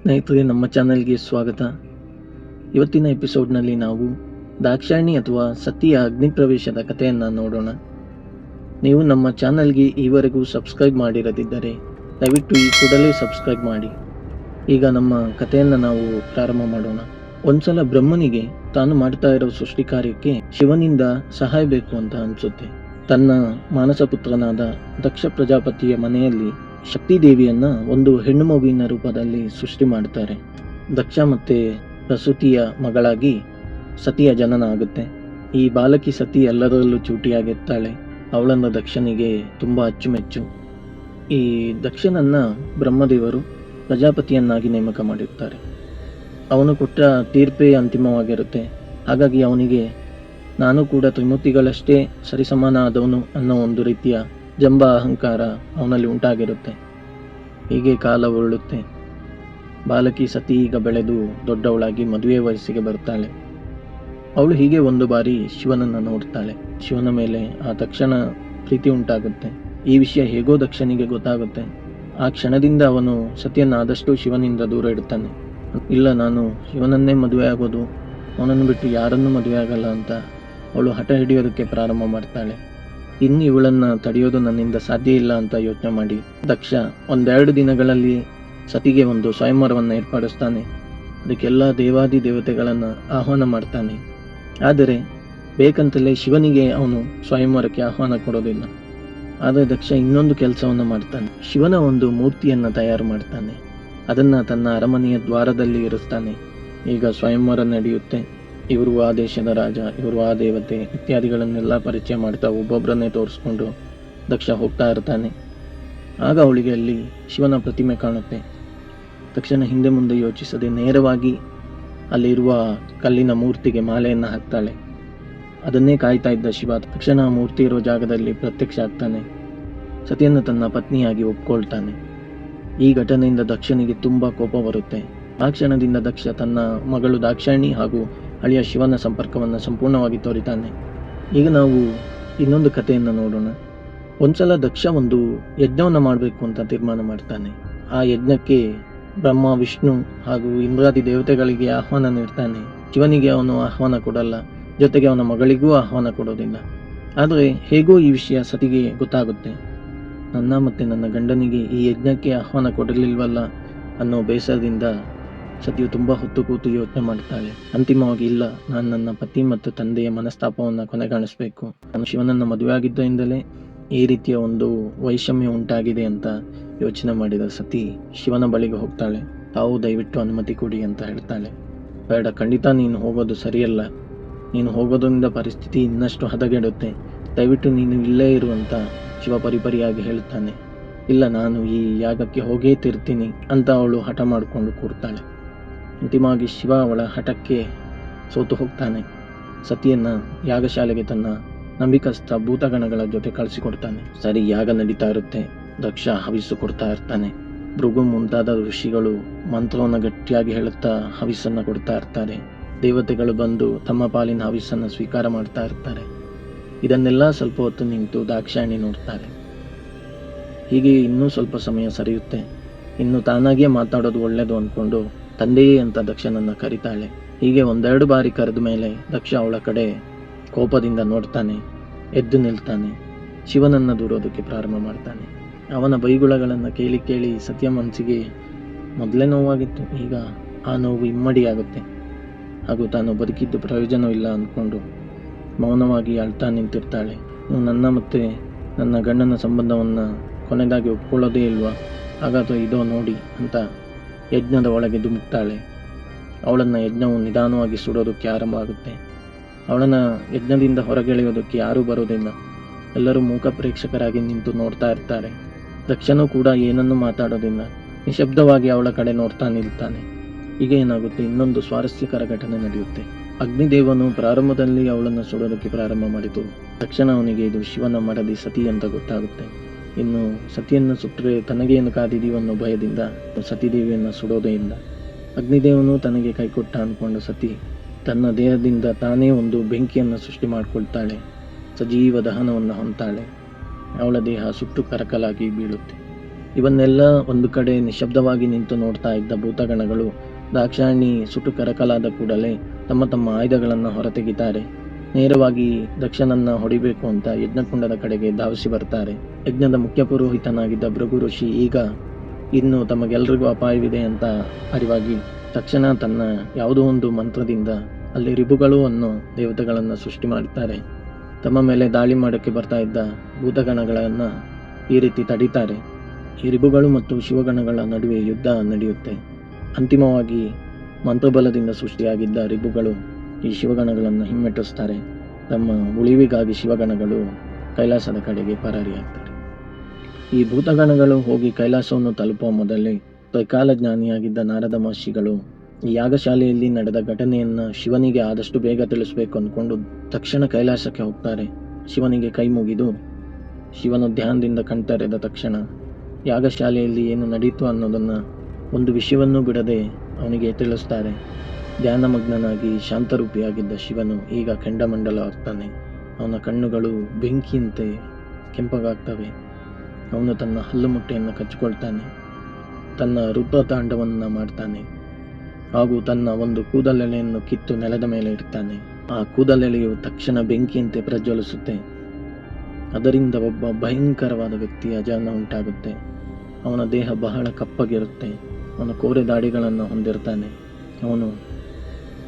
ಸ್ನೇಹಿತರೆ, ನಮ್ಮ ಚಾನೆಲ್ಗೆ ಸ್ವಾಗತ. ಇವತ್ತಿನ ಎಪಿಸೋಡ್ನಲ್ಲಿ ನಾವು ದಾಕ್ಷಾಯಿಣಿ ಅಥವಾ ಸತಿಯ ಅಗ್ನಿಪ್ರವೇಶದ ಕಥೆಯನ್ನು ನೋಡೋಣ. ನೀವು ನಮ್ಮ ಚಾನೆಲ್ಗೆ ಈವರೆಗೂ ಸಬ್ಸ್ಕ್ರೈಬ್ ಮಾಡಿರದಿದ್ದರೆ ದಯವಿಟ್ಟು ಈ ಕೂಡಲೇ ಸಬ್ಸ್ಕ್ರೈಬ್ ಮಾಡಿ. ಈಗ ನಮ್ಮ ಕಥೆಯನ್ನು ನಾವು ಪ್ರಾರಂಭ ಮಾಡೋಣ. ಒಂದ್ಸಲ ಬ್ರಹ್ಮನಿಗೆ ತಾನು ಮಾಡ್ತಾ ಇರೋ ಸೃಷ್ಟಿ ಕಾರ್ಯಕ್ಕೆ ಶಿವನಿಂದ ಸಹಾಯ ಬೇಕು ಅಂತ ಅನ್ಸುತ್ತೆ. ತನ್ನ ಮಾನಸ ಪುತ್ರನಾದ ದಕ್ಷ ಪ್ರಜಾಪತಿಯ ಮನೆಯಲ್ಲಿ ಶಕ್ತಿ ದೇವಿಯನ್ನ ಒಂದು ಹೆಣ್ಣು ಮಗುವಿನ ರೂಪದಲ್ಲಿ ಸೃಷ್ಟಿ ಮಾಡ್ತಾರೆ. ದಕ್ಷ ಮತ್ತೆ ಪ್ರಸೂತಿಯ ಮಗಳಾಗಿ ಸತಿಯ ಜನನ ಆಗುತ್ತೆ. ಈ ಬಾಲಕಿ ಸತಿ ಎಲ್ಲರಲ್ಲೂ ಚೂಟಿಯಾಗಿರ್ತಾಳೆ. ಅವಳನ್ನ ದಕ್ಷನಿಗೆ ತುಂಬಾ ಅಚ್ಚುಮೆಚ್ಚು. ಈ ದಕ್ಷನನ್ನ ಬ್ರಹ್ಮದೇವರು ಪ್ರಜಾಪತಿಯನ್ನಾಗಿ ನೇಮಕ ಮಾಡಿರ್ತಾರೆ. ಅವನು ಕೊಟ್ಟ ತೀರ್ಪೇ ಅಂತಿಮವಾಗಿರುತ್ತೆ. ಹಾಗಾಗಿ ಅವನಿಗೆ ನಾನು ಕೂಡ ತ್ರಿಮೂರ್ತಿಗಳಷ್ಟೇ ಸರಿಸಮಾನ ಆದವನು ಅನ್ನೋ ಒಂದು ರೀತಿಯ ಜಂಬ ಅಹಂಕಾರ ಅವನಲ್ಲಿ ಉಂಟಾಗಿರುತ್ತೆ. ಹೀಗೆ ಕಾಲ ಉರುಳುತ್ತೆ. ಬಾಲಕಿ ಸತಿ ಈಗ ಬೆಳೆದು ದೊಡ್ಡವಳಾಗಿ ಮದುವೆ ವಯಸ್ಸಿಗೆ ಬರ್ತಾಳೆ. ಅವಳು ಹೀಗೆ ಒಂದು ಬಾರಿ ಶಿವನನ್ನ ನೋಡ್ತಾಳೆ. ಶಿವನ ಮೇಲೆ ಆ ತಕ್ಷಣ ಪ್ರೀತಿ ಉಂಟಾಗುತ್ತೆ. ಈ ವಿಷಯ ಹೇಗೋ ದಕ್ಷನಿಗೆ ಗೊತ್ತಾಗುತ್ತೆ. ಆ ಕ್ಷಣದಿಂದ ಅವನು ಸತಿಯನ್ನ ಆದಷ್ಟು ಶಿವನಿಂದ ದೂರ ಇಡ್ತಾನೆ. ಇಲ್ಲ, ನಾನು ಶಿವನನ್ನೇ ಮದುವೆ ಆಗೋದು, ಅವನನ್ನು ಬಿಟ್ಟು ಯಾರನ್ನೂ ಮದುವೆ ಆಗಲ್ಲ ಅಂತ ಅವಳು ಹಠ ಹಿಡಿಯೋದಕ್ಕೆ ಪ್ರಾರಂಭ ಮಾಡ್ತಾಳೆ. ಇನ್ನು ಇವಳನ್ನ ತಡೆಯೋದು ನನ್ನಿಂದ ಸಾಧ್ಯ ಇಲ್ಲ ಅಂತ ಯೋಚನೆ ಮಾಡಿ ದಕ್ಷ ಒಂದೆರಡು ದಿನಗಳಲ್ಲಿ ಸತಿಗೆ ಒಂದು ಸ್ವಯಂವರವನ್ನು ಏರ್ಪಡಿಸ್ತಾನೆ. ಅದಕ್ಕೆಲ್ಲ ದೇವಾದಿ ದೇವತೆಗಳನ್ನ ಆಹ್ವಾನ ಮಾಡ್ತಾನೆ. ಆದರೆ ಬೇಕಂತಲೇ ಶಿವನಿಗೆ ಅವನು ಸ್ವಯಂವರಕ್ಕೆ ಆಹ್ವಾನ ಕೊಡೋದಿಲ್ಲ. ಆದರೆ ದಕ್ಷ ಇನ್ನೊಂದು ಕೆಲಸವನ್ನು ಮಾಡ್ತಾನೆ. ಶಿವನ ಒಂದು ಮೂರ್ತಿಯನ್ನ ತಯಾರು ಮಾಡ್ತಾನೆ. ಅದನ್ನ ತನ್ನ ಅರಮನೆಯ ದ್ವಾರದಲ್ಲಿ ಇರಿಸ್ತಾನೆ. ಈಗ ಸ್ವಯಂವರ ನಡೆಯುತ್ತೆ. ಇವರು ಆ ದೇಶದ ರಾಜ, ಇವರು ಆ ದೇವತೆ ಇತ್ಯಾದಿಗಳನ್ನೆಲ್ಲ ಪರಿಚಯ ಮಾಡ್ತಾ ಒಬ್ಬೊಬ್ಬರನ್ನೇ ತೋರಿಸ್ಕೊಂಡು ದಕ್ಷ ಹೋಗ್ತಾ ಇರ್ತಾನೆ. ಆಗ ಅವಳಿಗೆ ಅಲ್ಲಿ ಶಿವನ ಪ್ರತಿಮೆ ಕಾಣುತ್ತೆ. ತಕ್ಷಣ ಹಿಂದೆ ಮುಂದೆ ಯೋಚಿಸದೆ ನೇರವಾಗಿ ಅಲ್ಲಿರುವ ಕಲ್ಲಿನ ಮೂರ್ತಿಗೆ ಮಾಲೆಯನ್ನು ಹಾಕ್ತಾಳೆ. ಅದನ್ನೇ ಕಾಯ್ತಾ ಇದ್ದ ಶಿವ ತಕ್ಷಣ ಆ ಮೂರ್ತಿ ಇರೋ ಜಾಗದಲ್ಲಿ ಪ್ರತ್ಯಕ್ಷ ಆಗ್ತಾನೆ. ಸತಿಯನ್ನು ತನ್ನ ಪತ್ನಿಯಾಗಿ ಒಪ್ಕೊಳ್ತಾನೆ. ಈ ಘಟನೆಯಿಂದ ದಕ್ಷನಿಗೆ ತುಂಬಾ ಕೋಪ ಬರುತ್ತೆ. ಆ ಕ್ಷಣದಿಂದ ದಕ್ಷ ತನ್ನ ಮಗಳು ದಾಕ್ಷಾಯಿಣಿ ಹಾಗೂ ಅಳಿಯ ಶಿವನ ಸಂಪರ್ಕವನ್ನು ಸಂಪೂರ್ಣವಾಗಿ ತೋರಿತಾನೆ. ಈಗ ನಾವು ಇನ್ನೊಂದು ಕಥೆಯನ್ನು ನೋಡೋಣ. ಒಂದ್ಸಲ ದಕ್ಷ ಒಂದು ಯಜ್ಞವನ್ನು ಮಾಡಬೇಕು ಅಂತ ತೀರ್ಮಾನ ಮಾಡ್ತಾನೆ. ಆ ಯಜ್ಞಕ್ಕೆ ಬ್ರಹ್ಮ, ವಿಷ್ಣು ಹಾಗೂ ಇಂದ್ರಾದಿ ದೇವತೆಗಳಿಗೆ ಆಹ್ವಾನ ನೀಡ್ತಾನೆ. ಶಿವನಿಗೆ ಅವನು ಆಹ್ವಾನ ಕೊಡಲ್ಲ, ಜೊತೆಗೆ ಅವನ ಮಗಳಿಗೂ ಆಹ್ವಾನ ಕೊಡೋದಿಲ್ಲ. ಆದರೆ ಹೇಗೋ ಈ ವಿಷಯ ಸತಿಗೆ ಗೊತ್ತಾಗುತ್ತೆ. ನನ್ನ ಮತ್ತೆ ನನ್ನ ಗಂಡನಿಗೆ ಈ ಯಜ್ಞಕ್ಕೆ ಆಹ್ವಾನ ಕೊಡಲಿಲ್ವಲ್ಲ ಅನ್ನೋ ಬೇಸರದಿಂದ ಸತಿಯು ತುಂಬಾ ಹೊತ್ತು ಕೂತು ಯೋಚನೆ ಮಾಡ್ತಾಳೆ. ಅಂತಿಮವಾಗಿ ಇಲ್ಲ, ನಾನು ನನ್ನ ಪತಿ ಮತ್ತು ತಂದೆಯ ಮನಸ್ತಾಪವನ್ನು ಕೊನೆಗಾಣಿಸ್ಬೇಕು. ನಾನು ಶಿವನನ್ನ ಮದುವೆ ಆಗಿದ್ದರಿಂದಲೇ ಈ ರೀತಿಯ ಒಂದು ವೈಷಮ್ಯ ಉಂಟಾಗಿದೆ ಅಂತ ಯೋಚನೆ ಮಾಡಿದ ಸತಿ ಶಿವನ ಬಳಿಗೆ ಹೋಗ್ತಾಳೆ. ತಾವು ದಯವಿಟ್ಟು ಅನುಮತಿ ಕೊಡಿ ಅಂತ ಹೇಳ್ತಾಳೆ. ಬೇಡ, ಖಂಡಿತ ನೀನು ಹೋಗೋದು ಸರಿಯಲ್ಲ. ನೀನು ಹೋಗೋದ್ರಿಂದ ಪರಿಸ್ಥಿತಿ ಇನ್ನಷ್ಟು ಹದಗೆಡುತ್ತೆ. ದಯವಿಟ್ಟು ನೀನು ಇಲ್ಲೇ ಇರುವಂತ ಶಿವ ಪರಿಪರಿಯಾಗಿ ಹೇಳ್ತಾನೆ. ಇಲ್ಲ, ನಾನು ಈ ಯಾಗಕ್ಕೆ ಹೋಗೇ ತಿರ್ತೀನಿ ಅಂತ ಅವಳು ಹಠ ಮಾಡಿಕೊಂಡು ಕೂರ್ತಾಳೆ. ಅಂತಿಮವಾಗಿ ಶಿವ ಅವಳ ಹಠಕ್ಕೆ ಸೋತು ಹೋಗ್ತಾನೆ. ಸತಿಯನ್ನ ಯಾಗಶಾಲೆಗೆ ತನ್ನ ನಂಬಿಕಸ್ಥ ಭೂತಗಣಗಳ ಜೊತೆ ಕಳಿಸಿಕೊಡ್ತಾನೆ. ಸರಿ, ಯಾಗ ನಡೀತಾ ಇರುತ್ತೆ. ದಕ್ಷ ಹವಿಸ್ಸು ಕೊಡ್ತಾ ಇರ್ತಾನೆ. ಭೃಗು ಮುಂತಾದ ಋಷಿಗಳು ಮಂತ್ರವನ್ನು ಗಟ್ಟಿಯಾಗಿ ಹೇಳುತ್ತಾ ಹವಿಸ್ಸನ್ನು ಕೊಡ್ತಾ ಇರ್ತಾರೆ. ದೇವತೆಗಳು ಬಂದು ತಮ್ಮ ಪಾಲಿನ ಹವಿಸ್ಸನ್ನು ಸ್ವೀಕಾರ ಮಾಡ್ತಾ ಇರ್ತಾರೆ. ಇದನ್ನೆಲ್ಲ ಸ್ವಲ್ಪ ಹೊತ್ತು ನಿಂತು ದಾಕ್ಷಾಯಿಣಿ ನೋಡ್ತಾರೆ. ಹೀಗೆ ಇನ್ನೂ ಸ್ವಲ್ಪ ಸಮಯ ಸರಿಯುತ್ತೆ. ಇನ್ನು ತಾನಾಗಿಯೇ ಮಾತಾಡೋದು ಒಳ್ಳೇದು ಅಂದ್ಕೊಂಡು ತಂದೆಯೇ ಅಂತ ದಕ್ಷನನ್ನ ಕರೀತಾಳೆ. ಹೀಗೆ ಒಂದೆರಡು ಬಾರಿ ಕರೆದ ಮೇಲೆ ದಕ್ಷ ಅವಳ ಕಡೆ ಕೋಪದಿಂದ ನೋಡ್ತಾನೆ. ಎದ್ದು ನಿಲ್ತಾನೆ. ಶಿವನನ್ನ ದೂರೋದಕ್ಕೆ ಪ್ರಾರಂಭ ಮಾಡ್ತಾನೆ. ಅವನ ಬೈಗುಳಗಳನ್ನು ಕೇಳಿ ಕೇಳಿ ಸತಿಯ ಮನಸ್ಸಿಗೆ ಮೊದಲೇ ನೋವಾಗಿತ್ತು. ಈಗ ಆ ನೋವು ಇಮ್ಮಡಿಯಾಗುತ್ತೆ. ಹಾಗೂ ತಾನು ಬದುಕಿದ್ದು ಪ್ರಯೋಜನವಿಲ್ಲ ಅಂದ್ಕೊಂಡು ಮೌನವಾಗಿ ಅಳ್ತಾ ನಿಂತಿರ್ತಾಳೆ. ನೀವು ನನ್ನ ಮತ್ತೆ ನನ್ನ ಗಂಡನ ಸಂಬಂಧವನ್ನು ಕೊನೆಯದಾಗಿ ಒಪ್ಕೊಳ್ಳೋದೇ ಇಲ್ವಾ? ಹಾಗಾದ್ರೆ ಇದೋ ನೋಡಿ ಅಂತ ಯಜ್ಞದ ಒಳಗೆ ಧುಮುಕ್ತಾಳೆ. ಅವಳನ್ನು ಯಜ್ಞವು ನಿಧಾನವಾಗಿ ಸುಡೋದಕ್ಕೆ ಆರಂಭ ಆಗುತ್ತೆ. ಅವಳನ್ನು ಯಜ್ಞದಿಂದ ಹೊರಗೆಳೆಯೋದಕ್ಕೆ ಯಾರೂ ಬರೋದಿಲ್ಲ. ಎಲ್ಲರೂ ಮೂಕ ಪ್ರೇಕ್ಷಕರಾಗಿ ನಿಂತು ನೋಡ್ತಾ ಇರ್ತಾರೆ. ದಕ್ಷನೂ ಕೂಡ ಏನನ್ನೂ ಮಾತಾಡೋದಿಲ್ಲ. ನಿಶಬ್ದವಾಗಿ ಅವಳ ಕಡೆ ನೋಡ್ತಾ ನಿಲ್ತಾನೆ. ಈಗ ಏನಾಗುತ್ತೆ, ಇನ್ನೊಂದು ಸ್ವಾರಸ್ಯಕರ ಘಟನೆ ನಡೆಯುತ್ತೆ. ಅಗ್ನಿದೇವನು ಪ್ರಾರಂಭದಲ್ಲಿ ಅವಳನ್ನು ಸುಡೋದಕ್ಕೆ ಪ್ರಾರಂಭ ಮಾಡಿತು. ತಕ್ಷಣ ಅವನಿಗೆ ಇದು ಶಿವನ ಮಡದಿ ಸತಿ ಅಂತ ಗೊತ್ತಾಗುತ್ತೆ. ಇನ್ನು ಸತಿಯನ್ನು ಸುಟ್ಟರೆ ತನಗೇನು ಕಾದಿದೀವನ್ನೋ ಭಯದಿಂದ ಸತಿದೇವಿಯನ್ನು ಸುಡೋದೇ ಇಲ್ಲ. ಅಗ್ನಿದೇವನು ತನಗೆ ಕೈಕೊಟ್ಟ ಅಂದ್ಕೊಂಡ ಸತಿ ತನ್ನ ದೇಹದಿಂದ ತಾನೇ ಒಂದು ಬೆಂಕಿಯನ್ನು ಸೃಷ್ಟಿ ಮಾಡಿಕೊಳ್ತಾಳೆ. ಸಜೀವ ದಹನವನ್ನು ಹೊಂದ್ತಾಳೆ. ಅವಳ ದೇಹ ಸುಟ್ಟು ಕರಕಲಾಗಿ ಬೀಳುತ್ತೆ. ಇವನ್ನೆಲ್ಲ ಒಂದು ಕಡೆ ನಿಶಬ್ದವಾಗಿ ನಿಂತು ನೋಡ್ತಾ ಇದ್ದ ಭೂತಗಣಗಳು ದಾಕ್ಷಾಯಿಣಿ ಸುಟ್ಟು ಕರಕಲಾದ ಕೂಡಲೇ ತಮ್ಮ ತಮ್ಮ ಆಯುಧಗಳನ್ನು ಹೊರತೆಗಿತಾರೆ. ನೇರವಾಗಿ ದಕ್ಷನನ್ನ ಹೊಡಿಬೇಕು ಅಂತ ಯಜ್ಞಕುಂಡದ ಕಡೆಗೆ ಧಾವಿಸಿ ಬರ್ತಾರೆ. ಯಜ್ಞದ ಮುಖ್ಯ ಪುರೋಹಿತನಾಗಿದ್ದ ಭೃಗು ಋಷಿ ಈಗ ಇನ್ನು ತಮಗೆಲ್ರಿಗೂ ಅಪಾಯವಿದೆ ಅಂತ ಅರಿವಾಗಿ ತಕ್ಷಣ ತನ್ನ ಯಾವುದೋ ಒಂದು ಮಂತ್ರದಿಂದ ಅಲ್ಲಿ ರಿಬುಗಳು ಅನ್ನೋ ದೇವತೆಗಳನ್ನು ಸೃಷ್ಟಿ ಮಾಡುತ್ತಾರೆ. ತಮ್ಮ ಮೇಲೆ ದಾಳಿ ಮಾಡೋಕ್ಕೆ ಬರ್ತಾ ಇದ್ದ ಭೂತಗಣಗಳನ್ನ ಈ ರೀತಿ ತಡೀತಾರೆ. ಈ ರಿಬುಗಳು ಮತ್ತು ಶಿವಗಣಗಳ ನಡುವೆ ಯುದ್ಧ ನಡೆಯುತ್ತೆ. ಅಂತಿಮವಾಗಿ ಮಂತ್ರಬಲದಿಂದ ಸೃಷ್ಟಿಯಾಗಿದ್ದ ರಿಬುಗಳು ಈ ಶಿವಗಣಗಳನ್ನು ಹಿಮ್ಮೆಟ್ಟಿಸ್ತಾರೆ. ತಮ್ಮ ಉಳಿವಿಗಾಗಿ ಶಿವಗಣಗಳು ಕೈಲಾಸದ ಕಡೆಗೆ ಪರಾರಿಯಾಗ್ತಾರೆ. ಈ ಭೂತಗಣಗಳು ಹೋಗಿ ಕೈಲಾಸವನ್ನು ತಲುಪುವ ಮೊದಲೇ ತ್ರೈಕಾಲಜ್ಞಾನಿಯಾಗಿದ್ದ ನಾರದ ಮಹರ್ಷಿಗಳು ಈ ಯಾಗಶಾಲೆಯಲ್ಲಿ ನಡೆದ ಘಟನೆಯನ್ನ ಶಿವನಿಗೆ ಆದಷ್ಟು ಬೇಗ ತಿಳಿಸ್ಬೇಕು ಅಂದ್ಕೊಂಡು ತಕ್ಷಣ ಕೈಲಾಸಕ್ಕೆ ಹೋಗ್ತಾರೆ. ಶಿವನಿಗೆ ಕೈ ಮುಗಿದು ಶಿವನು ಧ್ಯಾನದಿಂದ ಕಣ್ತೆರೆದ ತಕ್ಷಣ ಯಾಗಶಾಲೆಯಲ್ಲಿ ಏನು ನಡೀತು ಅನ್ನೋದನ್ನ ಒಂದು ವಿಷಯವನ್ನು ಬಿಡದೆ ಅವನಿಗೆ ತಿಳಿಸ್ತಾರೆ. ಧ್ಯಾನಮಗ್ನನಾಗಿ ಶಾಂತರೂಪಿಯಾಗಿದ್ದ ಶಿವನು ಈಗ ಕೆಂಡಮಂಡಲವಾಗ್ತಾನೆ. ಅವನ ಕಣ್ಣುಗಳು ಬೆಂಕಿಯಂತೆ ಕೆಂಪಗಾಗ್ತವೆ. ಅವನು ತನ್ನ ಹಲ್ಲು ಮುಟ್ಟೆಯನ್ನು ಕಚ್ಚಿಕೊಳ್ತಾನೆ. ತನ್ನ ರುದ್ರತಾಂಡವನ್ನು ಮಾಡ್ತಾನೆ ಹಾಗೂ ತನ್ನ ಒಂದು ಕೂದಲೆಳೆಯನ್ನು ಕಿತ್ತು ನೆಲದ ಮೇಲೆ ಇಡ್ತಾನೆ. ಆ ಕೂದಲೆಳೆಯು ತಕ್ಷಣ ಬೆಂಕಿಯಂತೆ ಪ್ರಜ್ವಲಿಸುತ್ತೆ. ಅದರಿಂದ ಒಬ್ಬ ಭಯಂಕರವಾದ ವ್ಯಕ್ತಿಯ ಜನನ ಉಂಟಾಗುತ್ತೆ. ಅವನ ದೇಹ ಬಹಳ ಕಪ್ಪಗಿರುತ್ತೆ. ಅವನು ಕೋರೆ ದಾಡಿಗಳನ್ನು ಹೊಂದಿರ್ತಾನೆ. ಅವನು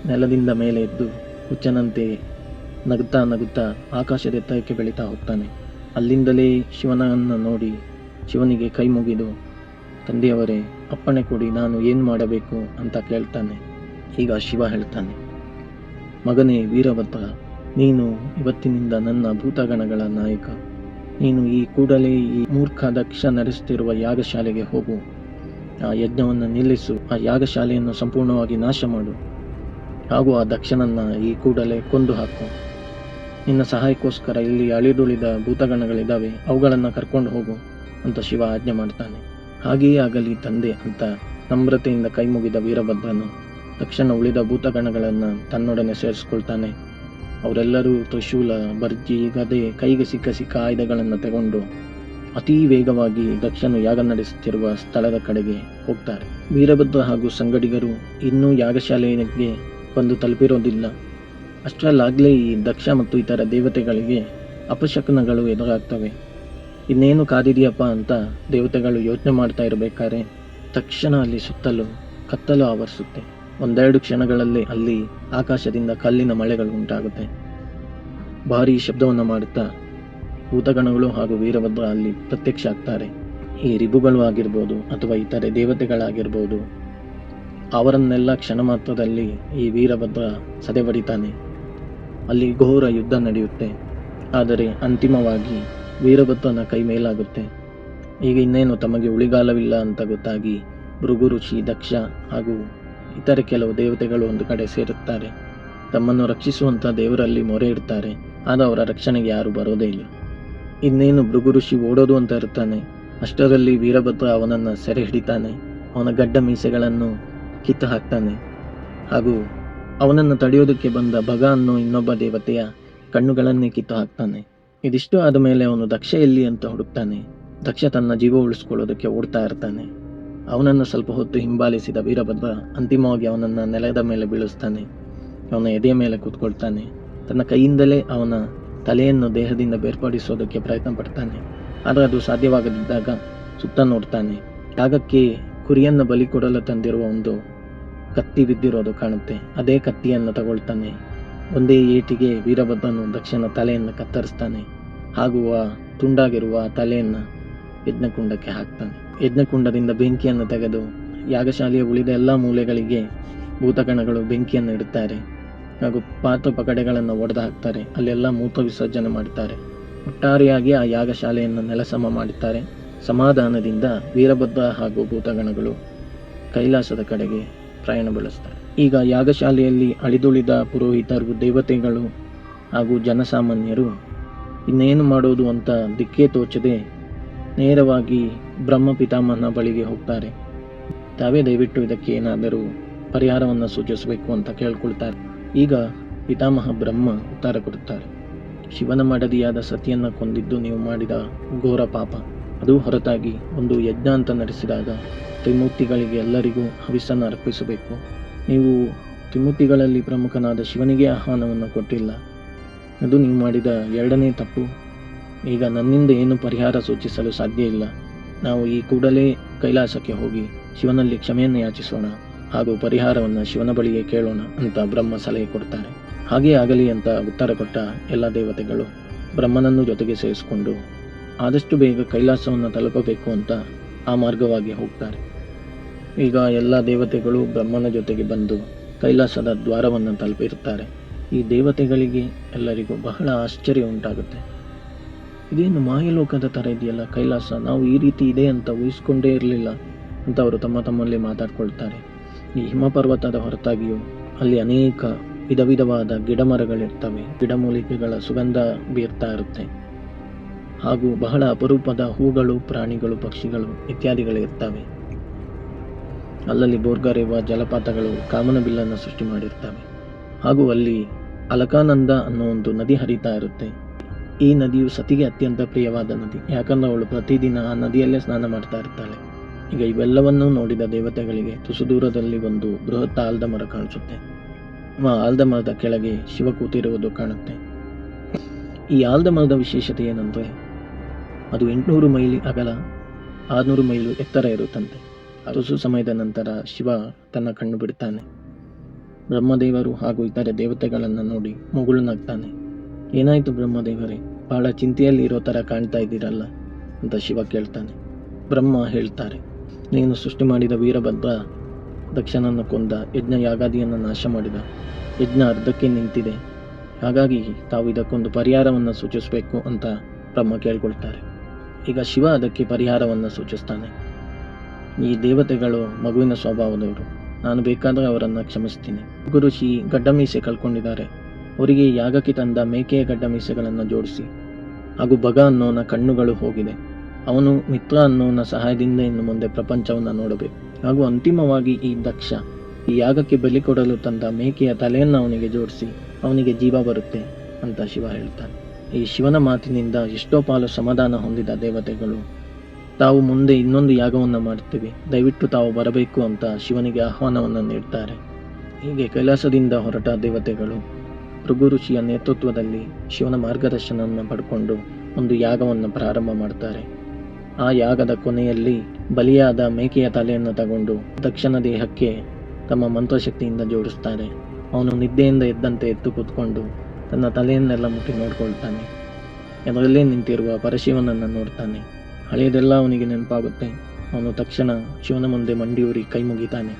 ನೆಲದಿಂದ ಮೇಲೆ ಎದ್ದು ಹುಚ್ಚನಂತೆ ನಗುತ್ತಾ ನಗುತ್ತಾ ಆಕಾಶದ ಎತ್ತರಕ್ಕೆ ಬೆಳೀತಾ ಹೋಗ್ತಾನೆ. ಅಲ್ಲಿಂದಲೇ ಶಿವನನ್ನು ನೋಡಿ ಶಿವನಿಗೆ ಕೈ ಮುಗಿದು, ತಂದೆಯವರೇ ಅಪ್ಪಣೆ ಕೊಡಿ, ನಾನು ಏನು ಮಾಡಬೇಕು ಅಂತ ಕೇಳ್ತಾನೆ. ಈಗ ಶಿವ ಹೇಳ್ತಾನೆ, ಮಗನೇ ವೀರಭದ್ರ, ನೀನು ಇವತ್ತಿನಿಂದ ನನ್ನ ಭೂತಗಣಗಳ ನಾಯಕ. ನೀನು ಈ ಕೂಡಲೇ ಈ ಮೂರ್ಖ ದಕ್ಷ ನಡೆಸುತ್ತಿರುವ ಯಾಗಶಾಲೆಗೆ ಹೋಗು. ಆ ಯಜ್ಞವನ್ನು ನಿಲ್ಲಿಸು. ಆ ಯಾಗಶಾಲೆಯನ್ನು ಸಂಪೂರ್ಣವಾಗಿ ನಾಶ ಮಾಡು ಹಾಗೂ ಆ ದಕ್ಷನನ್ನ ಈ ಕೂಡಲೇ ಕೊಂದು ಹಾಕು. ನಿನ್ನ ಸಹಾಯಕ್ಕೋಸ್ಕರ ಇಲ್ಲಿ ಅಳಿದುಳಿದ ಭೂತಗಣಗಳಿದ್ದಾವೆ, ಅವುಗಳನ್ನು ಕರ್ಕೊಂಡು ಹೋಗು ಅಂತ ಶಿವ ಆಜ್ಞೆ ಮಾಡ್ತಾನೆ. ಹಾಗೆಯೇ ಆಗಲಿ ತಂದೆ ಅಂತ ನಮ್ರತೆಯಿಂದ ಕೈ ಮುಗಿದ ವೀರಭದ್ರನು ತಕ್ಷಣ ಉಳಿದ ಭೂತಗಣಗಳನ್ನು ತನ್ನೊಡನೆ ಸೇರಿಸ್ಕೊಳ್ತಾನೆ. ಅವರೆಲ್ಲರೂ ತ್ರಿಶೂಲ, ಬರ್ಜಿ, ಗದೆ, ಕೈಗೆ ಸಿಕ್ಕ ಆಯುಧಗಳನ್ನು ತಗೊಂಡು ಅತೀ ವೇಗವಾಗಿ ದಕ್ಷನು ಯಾಗ ನಡೆಸುತ್ತಿರುವ ಸ್ಥಳದ ಕಡೆಗೆ ಹೋಗ್ತಾರೆ. ವೀರಭದ್ರ ಹಾಗೂ ಸಂಗಡಿಗರು ಇನ್ನೂ ಯಾಗಶಾಲೆಗೆ ಬಂದು ತಲುಪಿರೋದಿಲ್ಲ. ಅಷ್ಟರಲ್ಲಾಗಲೇ ಈ ದಕ್ಷ ಮತ್ತು ಇತರ ದೇವತೆಗಳಿಗೆ ಅಪಶಕನಗಳು ಎದುರಾಗ್ತವೆ. ಇನ್ನೇನು ಕಾದಿದೆಯಪ್ಪ ಅಂತ ದೇವತೆಗಳು ಯೋಚನೆ ಮಾಡ್ತಾ ಇರಬೇಕಾದ್ರೆ ತಕ್ಷಣ ಅಲ್ಲಿ ಸುತ್ತಲೂ ಕತ್ತಲು ಆವರಿಸುತ್ತೆ. ಒಂದೆರಡು ಕ್ಷಣಗಳಲ್ಲಿ ಅಲ್ಲಿ ಆಕಾಶದಿಂದ ಕಲ್ಲಿನ ಮಳೆಗಳು ಉಂಟಾಗುತ್ತೆ. ಭಾರೀ ಶಬ್ದವನ್ನು ಮಾಡುತ್ತಾ ಭೂತಗಣಗಳು ಹಾಗೂ ವೀರಭದ್ರ ಅಲ್ಲಿ ಪ್ರತ್ಯಕ್ಷ ಆಗ್ತಾರೆ. ಈ ರಿಬುಗಳು ಆಗಿರ್ಬೋದು ಅಥವಾ ಇತರೆ ದೇವತೆಗಳಾಗಿರ್ಬೋದು, ಅವರನ್ನೆಲ್ಲ ಕ್ಷಣ ಮಾತ್ರದಲ್ಲಿ ಈ ವೀರಭದ್ರ ಸದೆಬಡಿತಾನೆ. ಅಲ್ಲಿ ಘೋರ ಯುದ್ಧ ನಡೆಯುತ್ತೆ. ಆದರೆ ಅಂತಿಮವಾಗಿ ವೀರಭದ್ರನ ಕೈ ಮೇಲಾಗುತ್ತೆ. ಈಗ ಇನ್ನೇನು ತಮಗೆ ಉಳಿಗಾಲವಿಲ್ಲ ಅಂತ ಗೊತ್ತಾಗಿ ಭೃಗು ಋಷಿ, ದಕ್ಷ ಹಾಗೂ ಇತರೆ ಕೆಲವು ದೇವತೆಗಳು ಒಂದು ಕಡೆ ಸೇರುತ್ತಾರೆ. ತಮ್ಮನ್ನು ರಕ್ಷಿಸುವಂಥ ದೇವರಲ್ಲಿ ಮೊರೆ ಇಡ್ತಾರೆ. ಆದ ಅವರ ರಕ್ಷಣೆಗೆ ಯಾರು ಬರೋದೇ ಇಲ್ಲ. ಇನ್ನೇನು ಭೃಗು ಋಷಿ ಓಡೋದು ಅಂತ ಇರ್ತಾನೆ. ಅಷ್ಟರಲ್ಲಿ ವೀರಭದ್ರ ಅವನನ್ನು ಸೆರೆ ಹಿಡಿತಾನೆ. ಅವನ ಗಡ್ಡ ಮೀಸೆಗಳನ್ನು ಕಿತ್ತು ಹಾಕ್ತಾನೆ ಹಾಗೂ ಅವನನ್ನು ತಡೆಯೋದಕ್ಕೆ ಬಂದ ಭಗ ಅನ್ನೋ ಇನ್ನೊಬ್ಬ ದೇವತೆಯ ಕಣ್ಣುಗಳನ್ನೇ ಕಿತ್ತು ಹಾಕ್ತಾನೆ. ಇದಿಷ್ಟು ಆದ ಮೇಲೆ ಅವನು ದಕ್ಷ ಎಲ್ಲಿ ಅಂತ ಹುಡುಕ್ತಾನೆ. ದಕ್ಷ ತನ್ನ ಜೀವ ಉಳಿಸ್ಕೊಳ್ಳೋದಕ್ಕೆ ಓಡ್ತಾ ಇರ್ತಾನೆ. ಅವನನ್ನು ಸ್ವಲ್ಪ ಹೊತ್ತು ಹಿಂಬಾಲಿಸಿದ ವೀರಭದ್ರ ಅಂತಿಮವಾಗಿ ಅವನನ್ನು ನೆಲದ ಮೇಲೆ ಬೀಳಿಸ್ತಾನೆ. ಅವನ ಎದೆಯ ಮೇಲೆ ಕೂತ್ಕೊಳ್ತಾನೆ. ತನ್ನ ಕೈಯಿಂದಲೇ ಅವನ ತಲೆಯನ್ನು ದೇಹದಿಂದ ಬೇರ್ಪಡಿಸೋದಕ್ಕೆ ಪ್ರಯತ್ನ ಪಡ್ತಾನೆ. ಆದರೆ ಅದು ಸಾಧ್ಯವಾಗದಿದ್ದಾಗ ಸುತ್ತ ನೋಡ್ತಾನೆ. ಯಾಗಕ್ಕೆ ಕುರಿಯನ್ನು ಬಲಿ ಕೊಡಲು ತಂದಿರುವ ಒಂದು ಕತ್ತಿ ಬಿದ್ದಿರೋದು ಕಾಣುತ್ತೆ. ಅದೇ ಕತ್ತಿಯನ್ನು ತಗೊಳ್ತಾನೆ. ಒಂದೇ ಏಟಿಗೆ ವೀರಭದ್ರನು ದಕ್ಷನ ತಲೆಯನ್ನು ಕತ್ತರಿಸ್ತಾನೆ ಹಾಗೂ ಆ ತುಂಡಾಗಿರುವ ತಲೆಯನ್ನು ಯಜ್ಞಕುಂಡಕ್ಕೆ ಹಾಕ್ತಾನೆ. ಯಜ್ಞಕುಂಡದಿಂದ ಬೆಂಕಿಯನ್ನು ತೆಗೆದು ಯಾಗಶಾಲೆಯ ಉಳಿದ ಎಲ್ಲ ಮೂಲೆಗಳಿಗೆ ಭೂತಗಣಗಳು ಬೆಂಕಿಯನ್ನು ಇಡುತ್ತಾರೆ ಹಾಗೂ ಪಾತ್ರ ಪಕಡೆಗಳನ್ನು ಒಡೆದು ಹಾಕ್ತಾರೆ. ಅಲ್ಲೆಲ್ಲ ಮೂತ್ರ ವಿಸರ್ಜನೆ ಮಾಡ್ತಾರೆ. ಒಟ್ಟಾರೆಯಾಗಿ ಆ ಯಾಗಶಾಲೆಯನ್ನು ನೆಲಸಮ ಮಾಡುತ್ತಾರೆ. ಸಮಾಧಾನದಿಂದ ವೀರಭದ್ರ ಹಾಗೂ ಭೂತಗಣಗಳು ಕೈಲಾಸದ ಕಡೆಗೆ ಪ್ರಯಾಣ ಬೆಳೆಸ್ತಾರೆ. ಈಗ ಯಾಗಶಾಲೆಯಲ್ಲಿ ಅಳಿದುಳಿದ ಪುರೋಹಿತರು, ದೇವತೆಗಳು ಹಾಗೂ ಜನಸಾಮಾನ್ಯರು ಇನ್ನೇನು ಮಾಡೋದು ಅಂತ ದಿಕ್ಕೇ ತೋಚದೆ ನೇರವಾಗಿ ಬ್ರಹ್ಮ ಪಿತಾಮಹನ ಬಳಿಗೆ ಹೋಗ್ತಾರೆ. ತಾವೇ ದಯವಿಟ್ಟು ಇದಕ್ಕೆ ಏನಾದರೂ ಪರಿಹಾರವನ್ನು ಸೂಚಿಸಬೇಕು ಅಂತ ಕೇಳ್ಕೊಳ್ತಾರೆ. ಈಗ ಪಿತಾಮಹ ಬ್ರಹ್ಮ ಉತ್ತರ ಕೊಡುತ್ತಾರೆ. ಶಿವನ ಮಡದಿಯಾದ ಸತಿಯನ್ನು ಕೊಂದಿದ್ದು ನೀವು ಮಾಡಿದ ಘೋರ ಪಾಪ. ಅದು ಹೊರತಾಗಿ ಒಂದು ಯಜ್ಞ ಅಂತ ನಡೆಸಿದಾಗ ತ್ರಿಮೂರ್ತಿಗಳಿಗೆ ಎಲ್ಲರಿಗೂ ಹವಿಸ್ಸನ್ನು ಅರ್ಪಿಸಬೇಕು. ನೀವು ತ್ರಿಮೂರ್ತಿಗಳಲ್ಲಿ ಪ್ರಮುಖನಾದ ಶಿವನಿಗೆ ಆಹ್ವಾನವನ್ನು ಕೊಟ್ಟಿಲ್ಲ. ಅದು ನೀವು ಮಾಡಿದ ಎರಡನೇ ತಪ್ಪು. ಈಗ ನನ್ನಿಂದ ಏನು ಪರಿಹಾರ ಸೂಚಿಸಲು ಸಾಧ್ಯ ಇಲ್ಲ. ನಾವು ಈ ಕೂಡಲೇ ಕೈಲಾಸಕ್ಕೆ ಹೋಗಿ ಶಿವನಲ್ಲಿ ಕ್ಷಮೆಯನ್ನು ಯಾಚಿಸೋಣ ಹಾಗೂ ಪರಿಹಾರವನ್ನು ಶಿವನ ಬಳಿಗೆ ಕೇಳೋಣ ಅಂತ ಬ್ರಹ್ಮ ಸಲಹೆ ಕೊಡ್ತಾರೆ. ಹಾಗೇ ಆಗಲಿ ಅಂತ ಉತ್ತರ ಕೊಟ್ಟ ಎಲ್ಲ ದೇವತೆಗಳು ಬ್ರಹ್ಮನನ್ನು ಜೊತೆಗೆ ಸೇರಿಸಿಕೊಂಡು ಆದಷ್ಟು ಬೇಗ ಕೈಲಾಸವನ್ನು ತಲುಪಬೇಕು ಅಂತ ಆ ಮಾರ್ಗವಾಗಿ ಹೋಗ್ತಾರೆ. ಈಗ ಎಲ್ಲ ದೇವತೆಗಳು ಬ್ರಹ್ಮನ ಜೊತೆಗೆ ಬಂದು ಕೈಲಾಸದ ದ್ವಾರವನ್ನು ತಲುಪಿರುತ್ತಾರೆ. ಈ ದೇವತೆಗಳಿಗೆ ಎಲ್ಲರಿಗೂ ಬಹಳ ಆಶ್ಚರ್ಯ ಉಂಟಾಗುತ್ತೆ. ಇದೇನು ಮಾಯಲೋಕದ ಥರ ಇದೆಯಲ್ಲ ಕೈಲಾಸ, ನಾವು ಈ ರೀತಿ ಇದೆ ಅಂತ ಊಹಿಸ್ಕೊಂಡೇ ಇರಲಿಲ್ಲ ಅಂತ ಅವರು ತಮ್ಮಲ್ಲಿ ಮಾತಾಡ್ಕೊಳ್ತಾರೆ. ಈ ಹಿಮಪರ್ವತದ ಹೊರತಾಗಿಯೂ ಅಲ್ಲಿ ಅನೇಕ ವಿಧ ವಿಧವಾದ ಗಿಡಮರಗಳಿರ್ತವೆ. ಗಿಡಮೂಲಿಕೆಗಳ ಸುಗಂಧ ಬೀರ್ತಾ ಇರುತ್ತೆ ಹಾಗೂ ಬಹಳ ಅಪರೂಪದ ಹೂಗಳು, ಪ್ರಾಣಿಗಳು, ಪಕ್ಷಿಗಳು ಇತ್ಯಾದಿಗಳಿರ್ತವೆ. ಅಲ್ಲಲ್ಲಿ ಬೋರ್ಗರೆಯುವ ಜಲಪಾತಗಳು ಕಾಮನ ಬಿಲ್ಲನ್ನು ಸೃಷ್ಟಿ ಮಾಡಿರ್ತವೆ ಹಾಗೂ ಅಲ್ಲಿ ಅಲಕಾನಂದ ಅನ್ನೋ ಒಂದು ನದಿ ಹರಿತಾ ಇರುತ್ತೆ. ಈ ನದಿಯು ಸತಿಗೆ ಅತ್ಯಂತ ಪ್ರಿಯವಾದ ನದಿ, ಯಾಕಂದ್ರೆ ಅವಳು ಪ್ರತಿದಿನ ಆ ನದಿಯಲ್ಲೇ ಸ್ನಾನ ಮಾಡ್ತಾ ಇರ್ತಾಳೆ. ಈಗ ಇವೆಲ್ಲವನ್ನೂ ನೋಡಿದ ದೇವತೆಗಳಿಗೆ ತುಸು ದೂರದಲ್ಲಿ ಒಂದು ಬೃಹತ್ ಆಲದ ಮರ ಕಾಣಿಸುತ್ತೆ. ಆ ಆಲದ ಮರದ ಕೆಳಗೆ ಶಿವ ಕೂತಿರುವುದು ಕಾಣುತ್ತೆ. ಈ ಆಲದ ಮರದ ವಿಶೇಷತೆ ಏನಂದ್ರೆ ಅದು 800 ಮೈಲಿ ಅಗಲ, 600 ಮೈಲು ಎತ್ತರ ಇರುತ್ತಂತೆ. ತುಸು ಸಮಯದ ನಂತರ ಶಿವ ತನ್ನ ಕಣ್ಣು ಬಿಡ್ತಾನೆ. ಬ್ರಹ್ಮದೇವರು ಹಾಗೂ ಇತರೆ ದೇವತೆಗಳನ್ನು ನೋಡಿ ಮುಗುಳುನಗ್ತಾನೆ. ಏನಾಯ್ತು ಬ್ರಹ್ಮದೇವರೇ, ಬಹಳ ಚಿಂತೆಯಲ್ಲಿ ಇರೋ ಥರ ಕಾಣ್ತಾ ಇದ್ದೀರಲ್ಲ ಅಂತ ಶಿವ ಕೇಳ್ತಾನೆ. ಬ್ರಹ್ಮ ಹೇಳ್ತಾರೆ, ನೀನು ಸೃಷ್ಟಿ ಮಾಡಿದ ವೀರಭದ್ರ ದಕ್ಷನನ್ನು ಕೊಂದ, ಯಜ್ಞ ಯಾಗಾದಿಯನ್ನು ನಾಶ ಮಾಡಿದ, ಯಜ್ಞ ಅರ್ಧಕ್ಕೆ ನಿಂತಿದೆ. ಹಾಗಾಗಿ ತಾವು ಇದಕ್ಕೊಂದು ಪರಿಹಾರವನ್ನು ಸೂಚಿಸಬೇಕು ಅಂತ ಬ್ರಹ್ಮ ಕೇಳ್ಕೊಳ್ತಾರೆ. ಈಗ ಶಿವ ಅದಕ್ಕೆ ಪರಿಹಾರವನ್ನು ಸೂಚಿಸ್ತಾನೆ. ಈ ದೇವತೆಗಳು ಮಗುವಿನ ಸ್ವಭಾವದವರು, ನಾನು ಬೇಕಾದರೆ ಅವರನ್ನು ಕ್ಷಮಿಸ್ತೀನಿ. ಗುರುಷಿ ಗಡ್ಡ ಮೀಸೆ ಕಳ್ಕೊಂಡಿದ್ದಾರೆ, ಅವರಿಗೆ ಯಾಗಕ್ಕೆ ತಂದ ಮೇಕೆಯ ಗಡ್ಡ ಮೀಸೆಗಳನ್ನು ಜೋಡಿಸಿ. ಹಾಗೂ ಭಗ ಅನ್ನೋನ ಕಣ್ಣುಗಳು ಹೋಗಿದೆ, ಅವನು ಮಿತ್ರ ಅನ್ನೋನ ಸಹಾಯದಿಂದ ಇನ್ನು ಮುಂದೆ ಪ್ರಪಂಚವನ್ನು ನೋಡಬೇಕು. ಹಾಗೂ ಅಂತಿಮವಾಗಿ ಈ ದಕ್ಷ ಈ ಯಾಗಕ್ಕೆ ಬಲಿ ಕೊಡಲು ತಂದ ಮೇಕೆಯ ತಲೆಯನ್ನು ಅವನಿಗೆ ಜೋಡಿಸಿ ಅವನಿಗೆ ಜೀವ ಬರುತ್ತೆ ಅಂತ ಶಿವ ಹೇಳ್ತಾನೆ. ಈ ಶಿವನ ಮಾತಿನಿಂದ ಎಷ್ಟೋ ಪಾಲು ಸಮಾಧಾನ ಹೊಂದಿದ ದೇವತೆಗಳು ತಾವು ಮುಂದೆ ಇನ್ನೊಂದು ಯಾಗವನ್ನು ಮಾಡ್ತೀವಿ, ದಯವಿಟ್ಟು ತಾವು ಬರಬೇಕು ಅಂತ ಶಿವನಿಗೆ ಆಹ್ವಾನವನ್ನು ನೀಡ್ತಾರೆ. ಹೀಗೆ ಕೈಲಾಸದಿಂದ ಹೊರಟ ದೇವತೆಗಳು ಭೃಗು ಋಷಿಯ ನೇತೃತ್ವದಲ್ಲಿ ಶಿವನ ಮಾರ್ಗದರ್ಶನವನ್ನು ಪಡ್ಕೊಂಡು ಒಂದು ಯಾಗವನ್ನು ಪ್ರಾರಂಭ ಮಾಡ್ತಾರೆ. ಆ ಯಾಗದ ಕೊನೆಯಲ್ಲಿ ಬಲಿಯಾದ ಮೇಕೆಯ ತಲೆಯನ್ನು ತಗೊಂಡು ದಕ್ಷನ ದೇಹಕ್ಕೆ ತಮ್ಮ ಮಂತ್ರಶಕ್ತಿಯಿಂದ ಜೋಡಿಸ್ತಾರೆ. ಅವನು ನಿದ್ದೆಯಿಂದ ಎದ್ದಂತೆ ಎದ್ದು ಕೂತ್ಕೊಂಡು ತನ್ನ ತಲೆಯನ್ನೆಲ್ಲ ಮುಟ್ಟಿ ನೋಡ್ಕೊಳ್ತಾನೆ. ಎದುರಲ್ಲೇ ನಿಂತಿರುವ ಪರಶಿವನನ್ನು ನೋಡ್ತಾನೆ. ಹಳೆಯದೆಲ್ಲ ಅವನಿಗೆ ನೆನಪಾಗುತ್ತೆ. ಅವನು ತಕ್ಷಣ ಶಿವನ ಮುಂದೆ ಮಂಡಿಯೂರಿ ಕೈ ಮುಗಿತಾನೆ,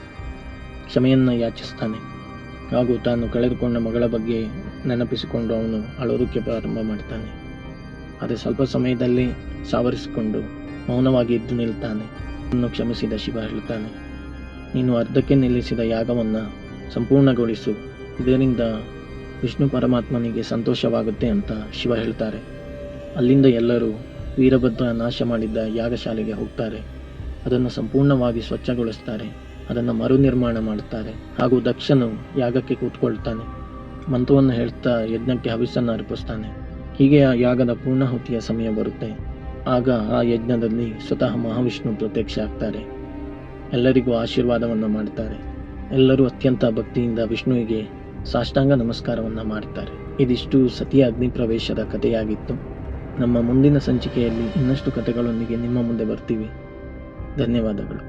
ಕ್ಷಮೆಯನ್ನು ಯಾಚಿಸ್ತಾನೆ. ಹಾಗೂ ತಾನು ಕಳೆದುಕೊಂಡ ಮಗಳ ಬಗ್ಗೆ ನೆನಪಿಸಿಕೊಂಡು ಅವನು ಅಳೋದಕ್ಕೆ ಪ್ರಾರಂಭ ಮಾಡ್ತಾನೆ. ಆದರೆ ಸ್ವಲ್ಪ ಸಮಯದಲ್ಲಿ ಸಾವರಿಸಿಕೊಂಡು ಮೌನವಾಗಿ ಎದ್ದು ನಿಲ್ತಾನೆ. ಅವನು ಕ್ಷಮಿಸಿದ ಶಿವ ಹೇಳ್ತಾನೆ, ನೀನು ಅರ್ಧಕ್ಕೆ ನಿಲ್ಲಿಸಿದ ಯಾಗವನ್ನು ಸಂಪೂರ್ಣಗೊಳಿಸು, ಇದರಿಂದ ವಿಷ್ಣು ಪರಮಾತ್ಮನಿಗೆ ಸಂತೋಷವಾಗುತ್ತೆ ಅಂತ ಶಿವ ಹೇಳ್ತಾರೆ. ಅಲ್ಲಿಂದ ಎಲ್ಲರೂ ವೀರಭದ್ರ ನಾಶ ಮಾಡಿದ್ದ ಯಾಗಶಾಲೆಗೆ ಹೋಗ್ತಾರೆ. ಅದನ್ನು ಸಂಪೂರ್ಣವಾಗಿ ಸ್ವಚ್ಛಗೊಳಿಸ್ತಾರೆ, ಅದನ್ನು ಮರು ನಿರ್ಮಾಣ ಮಾಡುತ್ತಾರೆ. ಹಾಗೂ ದಕ್ಷನು ಯಾಗಕ್ಕೆ ಕೂತ್ಕೊಳ್ತಾನೆ, ಮಂತ್ರವನ್ನು ಹೇಳ್ತಾ ಯಜ್ಞಕ್ಕೆ ಹವಿಸ್ಸನ್ನು ಅರ್ಪಿಸ್ತಾನೆ. ಹೀಗೆ ಆ ಯಾಗದ ಪೂರ್ಣಾಹುತಿಯ ಸಮಯ ಬರುತ್ತೆ. ಆಗ ಆ ಯಜ್ಞದಲ್ಲಿ ಸ್ವತಃ ಮಹಾವಿಷ್ಣು ಪ್ರತ್ಯಕ್ಷ ಆಗ್ತಾರೆ. ಎಲ್ಲರಿಗೂ ಆಶೀರ್ವಾದವನ್ನು ಮಾಡ್ತಾರೆ. ಎಲ್ಲರೂ ಅತ್ಯಂತ ಭಕ್ತಿಯಿಂದ ವಿಷ್ಣುವಿಗೆ ಸಾಷ್ಟಾಂಗ ನಮಸ್ಕಾರವನ್ನು ಮಾಡ್ತಾರೆ. ಇದಿಷ್ಟು ಸತಿಯ ಅಗ್ನಿ ಪ್ರವೇಶದ ಕಥೆಯಾಗಿತ್ತು. ನಮ್ಮ ಮುಂದಿನ ಸಂಚಿಕೆಯಲ್ಲಿ ಇನ್ನಷ್ಟು ಕಥೆಗಳೊಂದಿಗೆ ನಿಮ್ಮ ಮುಂದೆ ಬರ್ತೀವಿ. ಧನ್ಯವಾದಗಳು.